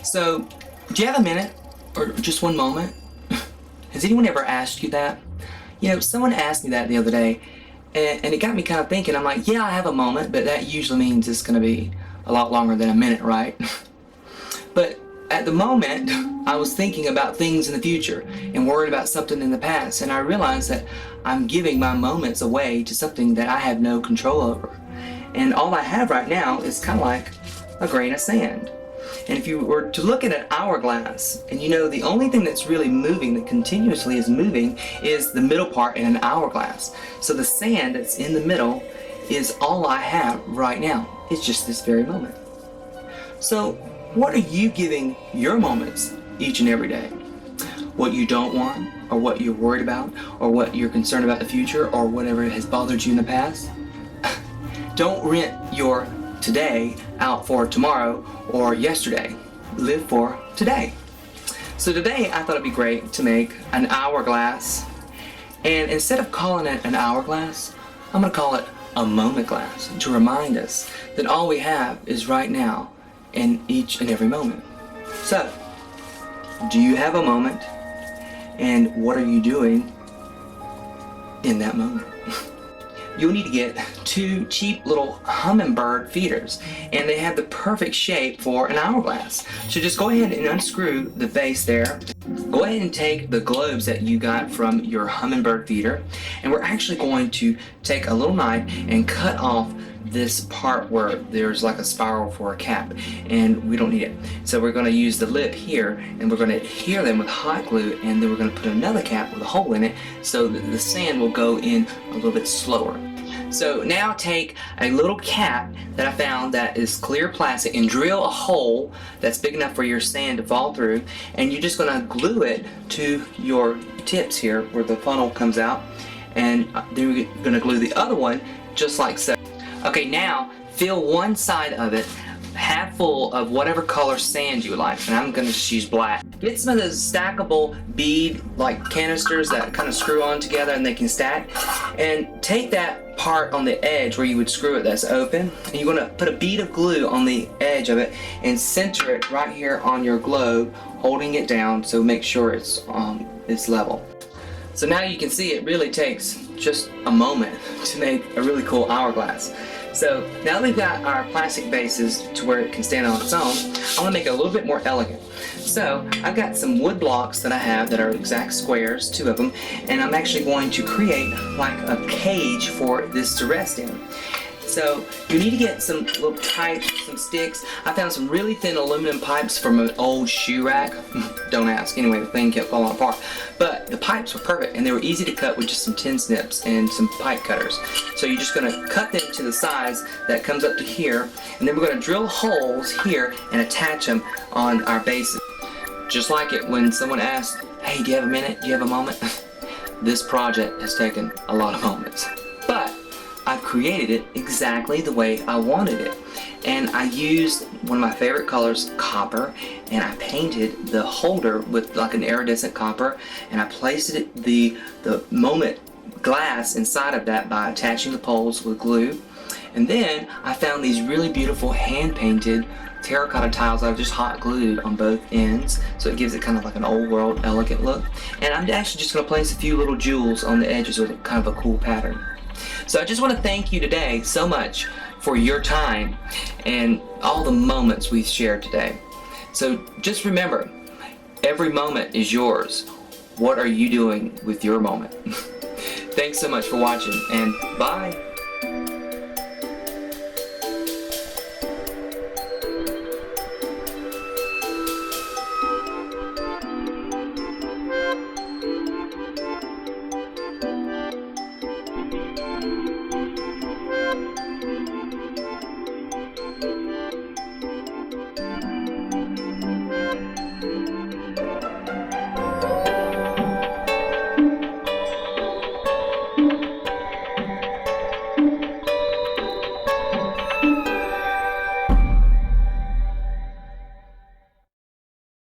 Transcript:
So, do you have a minute or just one moment? Has anyone ever asked you that? You know, someone asked me that the other day, and it got me kind of thinking. I'm like, yeah, I have a moment, but that usually means it's going to be a lot longer than a minute, right? But at the moment, I was thinking about things in the future and worried about something in the past, and I realized that I'm giving my moments away to something that I have no control over. And all I have right now is kind of like a grain of sand. And if you were to look at an hourglass, and you know the only thing that's really moving, that continuously is moving, is the middle part in an hourglass. So the sand that's in the middle is all I have right now. It's just this very moment. So what are you giving your moments each and every day? What you don't want, or what you're worried about, or what you're concerned about in the future, or whatever has bothered you in the past? Don't rent your today out for tomorrow or yesterday. Live for today. So today I thought it'd be great to make an hourglass, and instead of calling it an hourglass, I'm going to call it a moment glass, to remind us that all we have is right now in each and every moment. So, do you have a moment, and what are you doing in that moment? You'll need to get 2 cheap little hummingbird feeders, and they have the perfect shape for an hourglass. So just go ahead and unscrew the base there. Go ahead and take the globes that you got from your hummingbird feeder, and we're actually going to take a little knife and cut off this part where there's like a spiral for a cap, and we don't need it. So we're going to use the lip here, and we're going to adhere them with hot glue, and then we're going to put another cap with a hole in it so that the sand will go in a little bit slower. So now take a little cap that I found that is clear plastic and drill a hole that's big enough for your sand to fall through, and you're just going to glue it to your tips here where the funnel comes out, and then we're going to glue the other one just like so. Okay, now fill one side of it half full of whatever color sand you like, and I'm going to just use black. Get some of those stackable bead like canisters that kind of screw on together and they can stack, and take that part on the edge where you would screw it that's open, and you're going to put a bead of glue on the edge of it and center it right here on your globe, holding it down so make sure it's level. So now you can see it really takes just a moment to make a really cool hourglass. So now we've got our plastic bases to where it can stand on its own, I want to make it a little bit more elegant. So I've got some wood blocks that I have that are exact squares, 2 of them, and I'm actually going to create like a cage for this to rest in. So you need to get some little pipes, some sticks. I found some really thin aluminum pipes from an old shoe rack. Don't ask. Anyway, the thing kept falling apart. But the pipes were perfect, and they were easy to cut with just some tin snips and some pipe cutters. So you're just going to cut them to the size that comes up to here, and then we're going to drill holes here and attach them on our bases. Just like it when someone asks, hey, do you have a minute? Do you have a moment? This project has taken a lot of moments. But I've created it exactly the way I wanted it, and I used one of my favorite colors, copper, and I painted the holder with like an iridescent copper, and I placed the moment glass inside of that by attaching the poles with glue. And then I found these really beautiful hand-painted terracotta tiles that I've just hot glued on both ends, so it gives it kind of like an old world elegant look. And I'm actually just going to place a few little jewels on the edges with kind of a cool pattern. So I just want to thank you today so much for your time and all the moments we've shared today. So just remember, every moment is yours. What are you doing with your moment? Thanks so much for watching, and bye.